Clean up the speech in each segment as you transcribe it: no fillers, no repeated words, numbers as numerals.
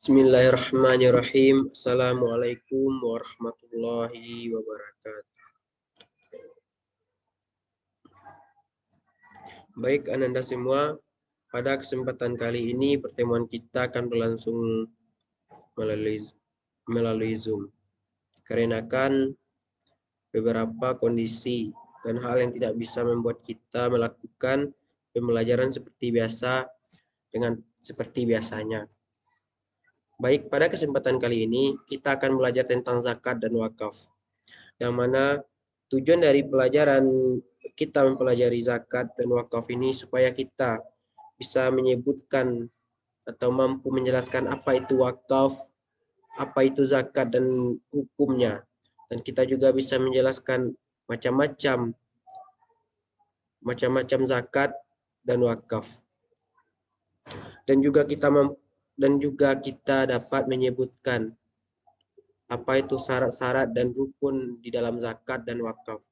Bismillahirrahmanirrahim. Assalamualaikum warahmatullahi wabarakatuh. Baik Ananda semua, pada kesempatan kali ini pertemuan kita akan berlangsung melalui Zoom. Karenakan beberapa kondisi dan hal yang tidak bisa membuat kita melakukan pembelajaran seperti biasa dengan seperti biasanya. Baik, pada kesempatan kali ini kita akan belajar tentang zakat dan wakaf, yang mana tujuan dari pelajaran kita mempelajari zakat dan wakaf ini supaya kita bisa menyebutkan atau mampu menjelaskan apa itu wakaf, apa itu zakat dan hukumnya. Dan kita juga bisa menjelaskan macam-macam zakat dan wakaf. Dan juga kita dapat menyebutkan apa itu syarat-syarat dan rukun di dalam zakat dan wakaf.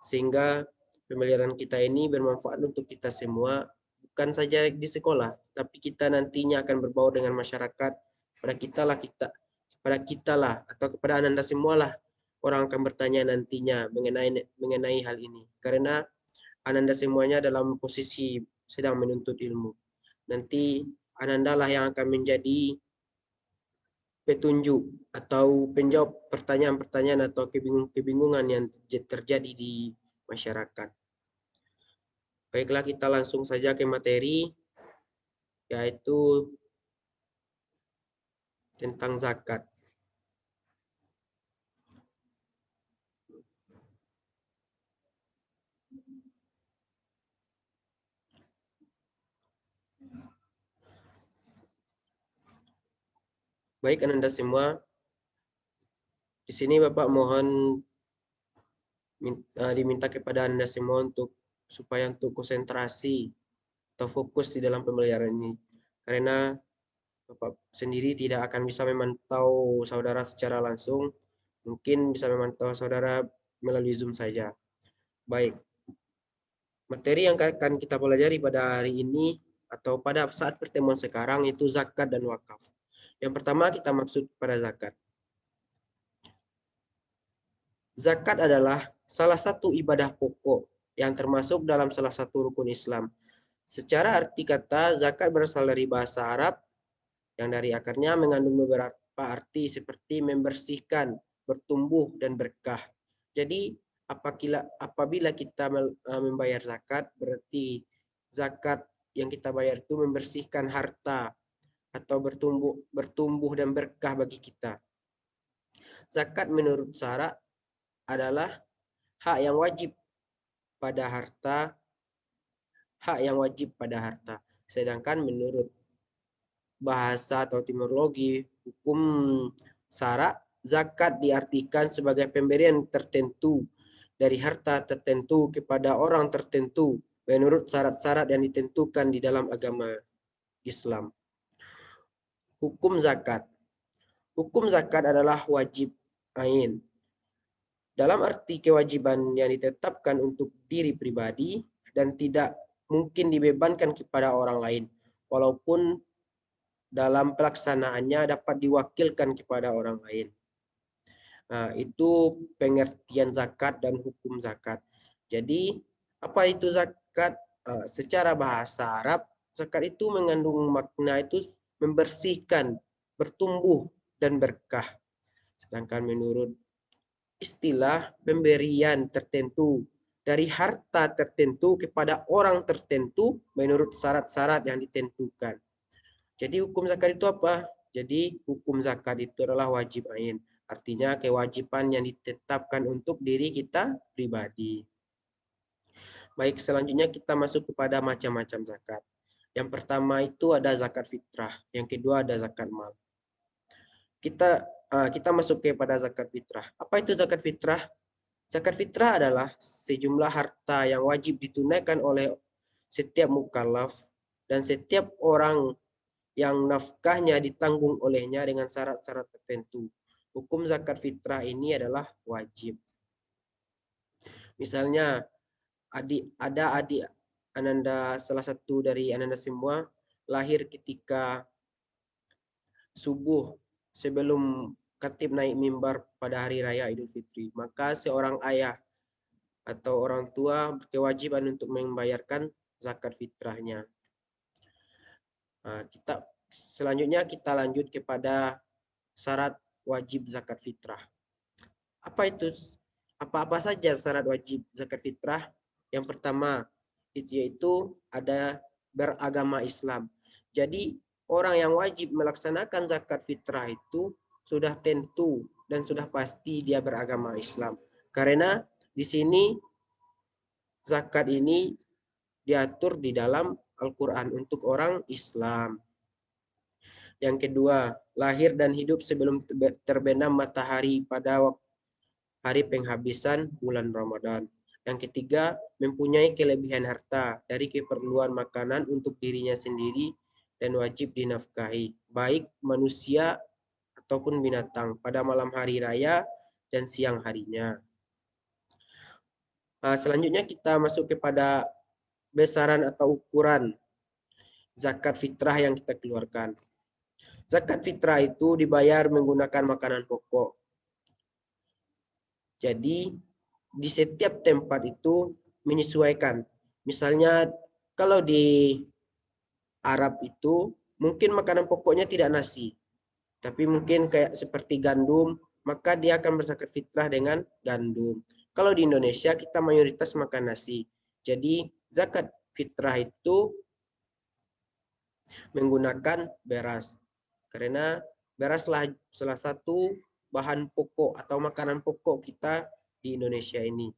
Sehingga pembelajaran kita ini bermanfaat untuk kita semua, bukan saja di sekolah, tapi kita nantinya akan berbaur dengan masyarakat. Kepada kita lah atau kepada Ananda semualah orang akan bertanya nantinya mengenai hal ini. Karena Ananda semuanya dalam posisi sedang menuntut ilmu. Nanti Ananda lah yang akan menjadi petunjuk atau penjawab pertanyaan-pertanyaan atau kebingungan yang terjadi di masyarakat. Baiklah, kita langsung saja ke materi, yaitu tentang zakat. Baik Ananda semua, di sini Bapak mohon diminta kepada Anda semua supaya konsentrasi atau fokus di dalam pembelajaran ini. Karena Bapak sendiri tidak akan bisa memantau saudara secara langsung, mungkin bisa memantau saudara melalui Zoom saja. Baik, materi yang akan kita pelajari pada hari ini atau pada saat pertemuan sekarang itu zakat dan wakaf. Yang pertama kita maksud pada zakat. Zakat adalah salah satu ibadah pokok yang termasuk dalam salah satu rukun Islam. Secara arti kata, zakat berasal dari bahasa Arab yang dari akarnya mengandung beberapa arti seperti membersihkan, bertumbuh, dan berkah. Jadi apabila kita membayar zakat, berarti zakat yang kita bayar itu membersihkan harta atau bertumbuh dan berkah bagi kita. Zakat menurut syara adalah hak yang wajib pada harta. Sedangkan menurut bahasa atau etimologi hukum syara, zakat diartikan sebagai pemberian tertentu dari harta tertentu kepada orang tertentu menurut syarat-syarat yang ditentukan di dalam agama Islam. Hukum zakat. Hukum zakat adalah wajib ain. Dalam arti kewajiban yang ditetapkan untuk diri pribadi dan tidak mungkin dibebankan kepada orang lain, walaupun dalam pelaksanaannya dapat diwakilkan kepada orang lain. Nah, itu pengertian zakat dan hukum zakat. Jadi, apa itu zakat? Secara bahasa Arab, zakat itu mengandung makna itu membersihkan, bertumbuh, dan berkah. Sedangkan menurut istilah pemberian tertentu dari harta tertentu kepada orang tertentu menurut syarat-syarat yang ditentukan. Jadi hukum zakat itu apa? Jadi hukum zakat itu adalah wajib ain. Artinya kewajiban yang ditetapkan untuk diri kita pribadi. Baik, selanjutnya kita masuk kepada macam-macam zakat. Yang pertama itu ada zakat fitrah, yang kedua ada zakat mal. Kita masuk kepada zakat fitrah. Apa itu zakat fitrah? Zakat fitrah adalah sejumlah harta yang wajib ditunaikan oleh setiap mukallaf dan setiap orang yang nafkahnya ditanggung olehnya dengan syarat-syarat tertentu. Hukum zakat fitrah ini adalah wajib. Misalnya ada adik Ananda, salah satu dari Ananda semua lahir ketika subuh sebelum khatib naik mimbar pada hari raya Idul Fitri, maka seorang ayah atau orang tua berkewajiban untuk membayarkan zakat fitrahnya. Nah, selanjutnya kita lanjut kepada syarat wajib zakat fitrah. Apa itu? Apa-apa saja syarat wajib zakat fitrah? Yang pertama yaitu ada beragama Islam. Jadi orang yang wajib melaksanakan zakat fitrah itu sudah tentu dan sudah pasti dia beragama Islam. Karena di sini zakat ini diatur di dalam Al-Quran untuk orang Islam. Yang kedua, lahir dan hidup sebelum terbenam matahari pada hari penghabisan bulan Ramadan. Yang ketiga, mempunyai kelebihan harta dari keperluan makanan untuk dirinya sendiri dan wajib dinafkahi, baik manusia ataupun binatang pada malam hari raya dan siang harinya. Selanjutnya kita masuk kepada besaran atau ukuran zakat fitrah yang kita keluarkan. Zakat fitrah itu dibayar menggunakan makanan pokok. Jadi di setiap tempat itu menyesuaikan. Misalnya kalau di Arab itu mungkin makanan pokoknya tidak nasi, tapi mungkin kayak seperti gandum, maka dia akan berzakat fitrah dengan gandum. Kalau di Indonesia kita mayoritas makan nasi. Jadi zakat fitrah itu menggunakan beras. Karena beraslah salah satu bahan pokok atau makanan pokok kita di Indonesia ini.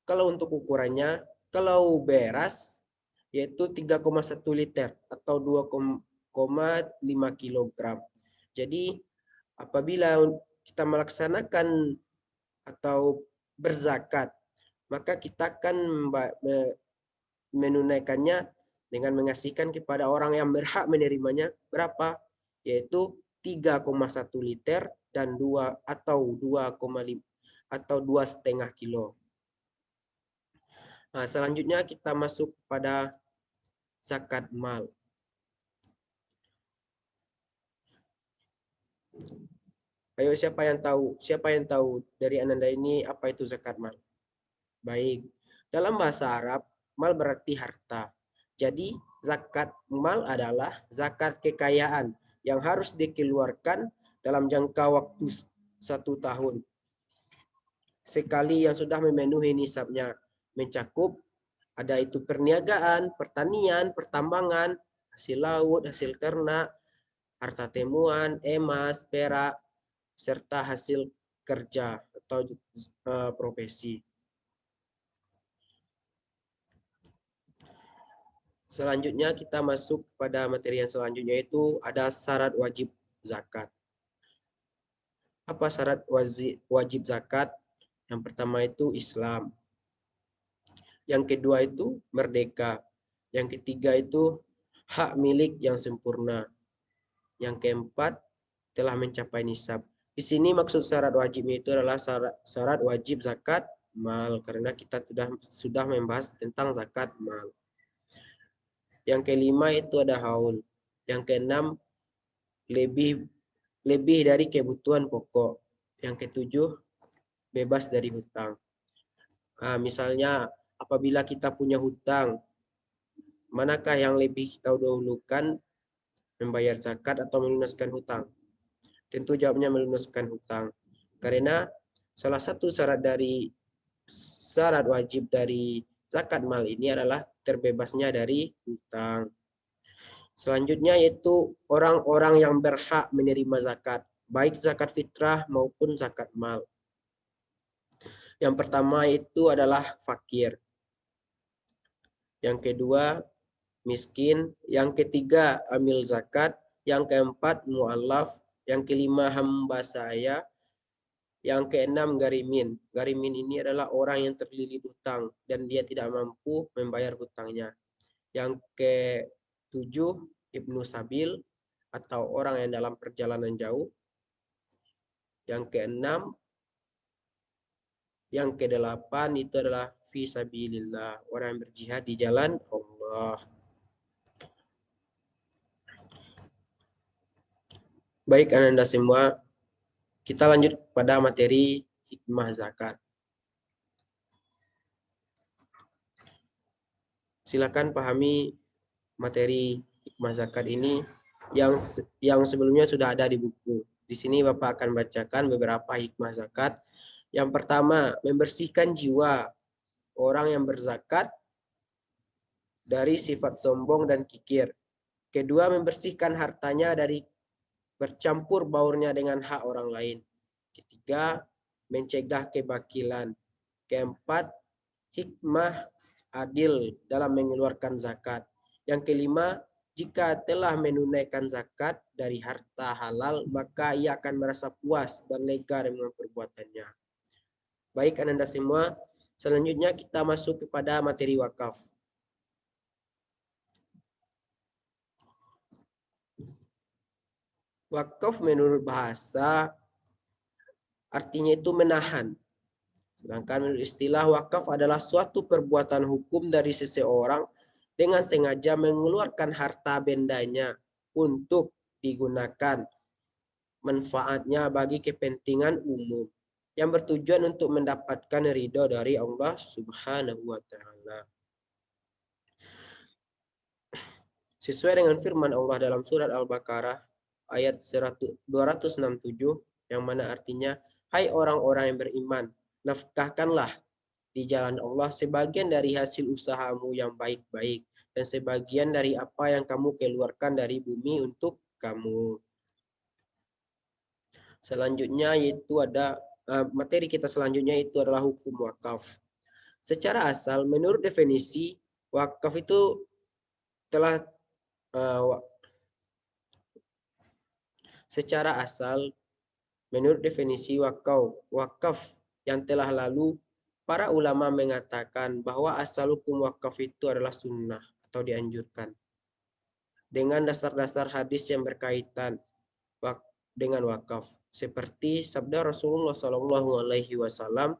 Kalau untuk ukurannya, kalau beras yaitu 3,1 liter atau 2,5 kilogram. Jadi apabila kita melaksanakan atau berzakat, maka kita akan menunaikannya dengan mengasihkan kepada orang yang berhak menerimanya berapa? Yaitu 3,1 liter dan 2,5 atau 2,5 kilo. Nah, selanjutnya kita masuk pada zakat mal. Ayo siapa yang tahu? Siapa yang tahu dari Ananda ini apa itu zakat mal? Baik. Dalam bahasa Arab, mal berarti harta. Jadi zakat mal adalah zakat kekayaan yang harus dikeluarkan dalam jangka waktu 1 tahun. Sekali yang sudah memenuhi nisabnya, mencakup ada itu perniagaan, pertanian, pertambangan, hasil laut, hasil ternak, harta temuan, emas, perak, serta hasil kerja atau profesi. Selanjutnya kita masuk pada materi yang selanjutnya, itu ada syarat wajib zakat. Apa syarat wajib zakat? Yang pertama itu Islam. Yang kedua itu merdeka. Yang ketiga itu hak milik yang sempurna. Yang keempat telah mencapai nisab. Di sini maksud syarat wajib itu adalah syarat wajib zakat mal, karena kita sudah membahas tentang zakat mal. Yang kelima itu ada haul. Yang keenam lebih dari kebutuhan pokok. Yang ketujuh bebas dari hutang. Misalnya apabila kita punya hutang, manakah yang lebih kita dahulukan, membayar zakat atau melunaskan hutang? Tentu jawabnya melunaskan hutang. Karena salah satu syarat wajib dari zakat mal ini adalah terbebasnya dari hutang. Selanjutnya yaitu orang-orang yang berhak menerima zakat, baik zakat fitrah maupun zakat mal. Yang pertama itu adalah fakir. Yang kedua miskin. Yang ketiga amil zakat. Yang keempat mu'allaf. Yang kelima hamba sahaya. Yang keenam garimin. Garimin ini adalah orang yang terlilit hutang dan dia tidak mampu membayar hutangnya. Yang ketujuh ibnu sabil atau orang yang dalam perjalanan jauh. Yang keenam, yang kedelapan itu adalah fisabilillah, orang yang berjihad di jalan Allah. Baik Ananda semua, kita lanjut pada materi hikmah zakat. Silakan pahami materi hikmah zakat ini yang sebelumnya sudah ada di buku. Di sini Bapak akan bacakan beberapa hikmah zakat. Yang pertama, membersihkan jiwa orang yang berzakat dari sifat sombong dan kikir. Kedua, membersihkan hartanya dari bercampur baurnya dengan hak orang lain. Ketiga, mencegah kebakilan. Keempat, hikmah adil dalam mengeluarkan zakat. Yang kelima, jika telah menunaikan zakat dari harta halal, maka ia akan merasa puas dan lega dengan perbuatannya. Baik Ananda semua, selanjutnya kita masuk kepada materi wakaf. Wakaf menurut bahasa artinya itu menahan. Sedangkan menurut istilah wakaf adalah suatu perbuatan hukum dari seseorang dengan sengaja mengeluarkan harta bendanya untuk digunakan manfaatnya bagi kepentingan umum yang bertujuan untuk mendapatkan ridho dari Allah Subhanahu wa taala. Sesuai dengan firman Allah dalam surat Al-Baqarah ayat 267 yang mana artinya, hai orang-orang yang beriman, nafkahkanlah di jalan Allah sebagian dari hasil usahamu yang baik-baik dan sebagian dari apa yang kamu keluarkan dari bumi untuk kamu. Selanjutnya yaitu ada materi kita selanjutnya itu adalah hukum wakaf. Secara asal menurut definisi wakaf itu telah secara asal menurut definisi wakaf yang telah lalu, para ulama mengatakan bahwa asal hukum wakaf itu adalah sunnah atau dianjurkan. Dengan dasar-dasar hadis yang berkaitan dengan wakaf. Seperti sabda Rasulullah Shallallahu Alaihi Wasallam,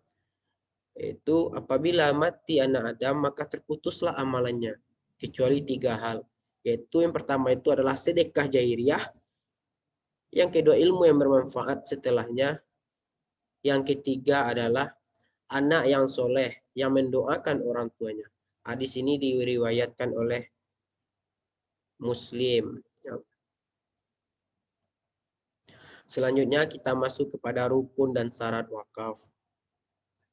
itu apabila mati anak Adam maka terputuslah amalannya kecuali 3 hal. Yaitu yang pertama itu adalah sedekah jairiyah, yang kedua ilmu yang bermanfaat setelahnya, yang ketiga adalah anak yang soleh yang mendoakan orang tuanya. Hadis ini diriwayatkan oleh Muslim. Selanjutnya kita masuk kepada rukun dan syarat wakaf.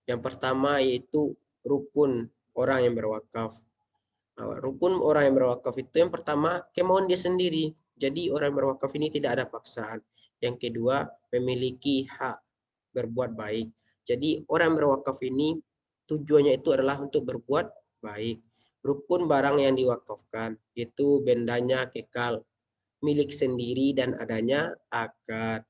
Yang pertama yaitu rukun orang yang berwakaf. Rukun orang yang berwakaf itu yang pertama kemauan dia sendiri. Jadi orang yang berwakaf ini tidak ada paksaan. Yang kedua memiliki hak berbuat baik. Jadi orang yang berwakaf ini tujuannya itu adalah untuk berbuat baik. Rukun barang yang diwakafkan itu bendanya kekal, milik sendiri dan adanya akad.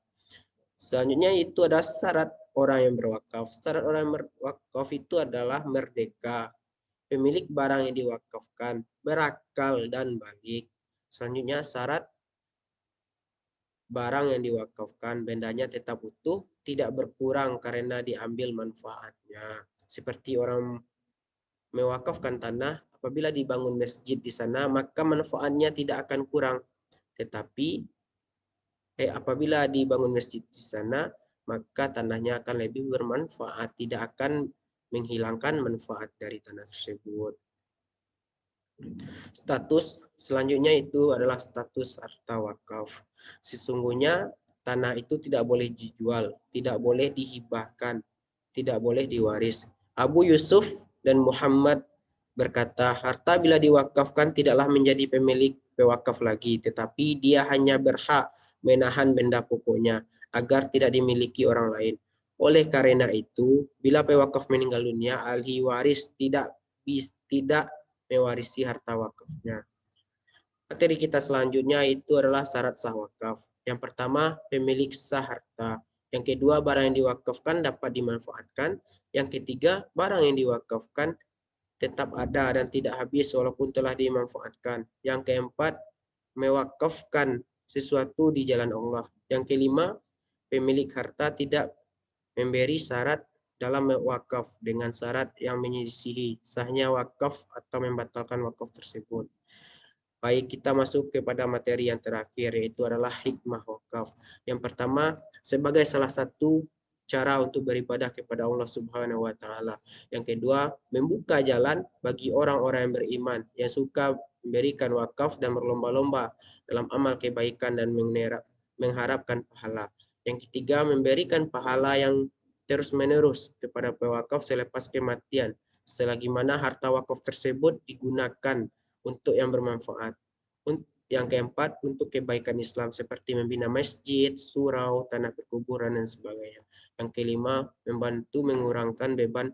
Selanjutnya itu ada syarat orang yang berwakaf. Syarat orang yang berwakaf itu adalah merdeka, pemilik barang yang diwakafkan, berakal dan balik. Selanjutnya syarat barang yang diwakafkan bendanya tetap utuh, tidak berkurang karena diambil manfaatnya. Seperti orang mewakafkan tanah, apabila dibangun masjid di sana, maka manfaatnya tidak akan kurang. Tetapi apabila dibangun masjid di sana, maka tanahnya akan lebih bermanfaat, tidak akan menghilangkan manfaat dari tanah tersebut. Status selanjutnya itu adalah status harta wakaf. Sesungguhnya tanah itu tidak boleh dijual, tidak boleh dihibahkan, tidak boleh diwaris. Abu Yusuf dan Muhammad berkata, harta bila diwakafkan tidaklah menjadi pemilik pewakaf lagi, tetapi dia hanya berhak menahan benda pokoknya agar tidak dimiliki orang lain. Oleh karena itu, bila pewakaf meninggal dunia, ahli waris tidak mewarisi harta wakafnya. Materi kita selanjutnya itu adalah syarat sah wakaf. Yang pertama, pemilik sah harta. Yang kedua, barang yang diwakafkan dapat dimanfaatkan. Yang ketiga, barang yang diwakafkan tetap ada dan tidak habis walaupun telah dimanfaatkan. Yang keempat, mewakafkan sesuatu di jalan Allah. Yang kelima, pemilik harta tidak memberi syarat dalam wakaf dengan syarat yang menyisihi sahnya wakaf atau membatalkan wakaf tersebut. Baik, kita masuk kepada materi yang terakhir, yaitu adalah hikmah wakaf. Yang pertama, sebagai salah satu cara untuk beribadah kepada Allah Subhanahu wa Ta'ala. Yang kedua, membuka jalan bagi orang-orang yang beriman yang suka memberikan wakaf dan berlomba-lomba dalam amal kebaikan dan mengharapkan pahala. Yang ketiga, memberikan pahala yang terus-menerus kepada pewakaf selepas kematian, selagi mana harta wakaf tersebut digunakan untuk yang bermanfaat. Yang keempat, untuk kebaikan Islam seperti membina masjid, surau, tanah perkuburan, dan sebagainya. Yang kelima, membantu mengurangkan beban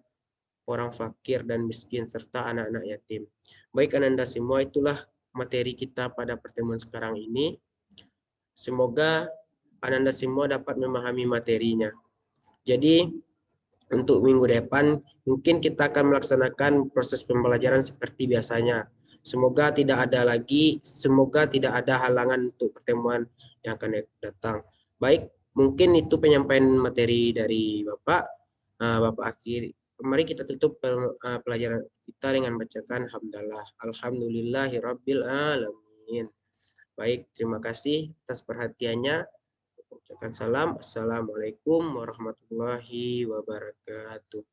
orang fakir dan miskin serta anak-anak yatim. Baik Ananda semua, itulah materi kita pada pertemuan sekarang ini. Semoga Ananda semua dapat memahami materinya. Jadi untuk minggu depan mungkin kita akan melaksanakan proses pembelajaran seperti biasanya. Semoga tidak ada halangan untuk pertemuan yang akan datang. Baik, mungkin itu penyampaian materi dari Bapak. Bapak akhiri. Mari kita tutup pelajaran kita dengan bacakan hamdalah. Alhamdulillahirabbil alamin. Baik, terima kasih atas perhatiannya. Ucapkan salam. Assalamualaikum warahmatullahi wabarakatuh.